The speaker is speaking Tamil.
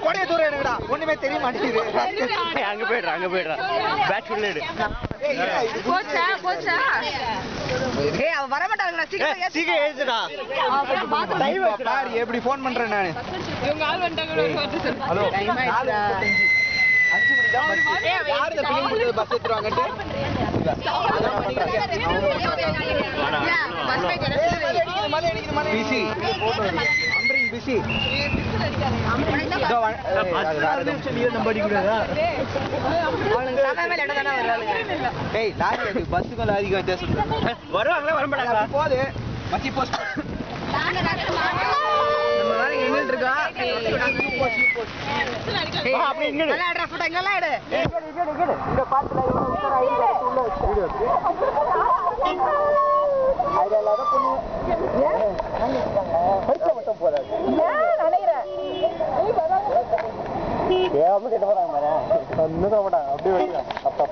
கொடைய தூரம் எடுங்கடா ஒண்ணுமே தெரிய மாட்டேங்குது அங்க போயிடுறா பேட்ச் உள்ள எடு போச்சா ஏய் அவ வர மாட்டாங்கடா சீக்கிரம் எழுதுடா டைம் பாரு எப்படி ஃபோன் பண்றேன் நான் இவங்க ஆள் வந்துட்டாங்க ஹலோ 4:35 5 மணி தான் பஸ் யார் இந்த பில்லிங் கொடுத்தது பஸ் ஏத்துறாங்கன்னு பிசி அம்பரிங் பிசி ஏய் லாரி அது பஸ்ஸுக்கும் லாரிக்கும் வித்தியாசம் வருவாங்களா வர மாட்டாங்களா போது மச்சி போஸ்ட் நம்ம லாரி எங்க இருக்கா அப்படி இங்க நல்லா எடு போட்டோ இங்கலாம் எடு இந்த பாத்துல இவங்க ஐடி உள்ள வச்சு வீடியோ ஐடியா இல்லாத பொண்ணு ஏன் பரிசை மட்டும் போதாது நினைக்கிறேன் ஏன் அப்படி கேட்ட போறாங்க ஒன்னும் சொல்ல மாட்டாங்க அப்படியே வைக்கலாம் அப்பா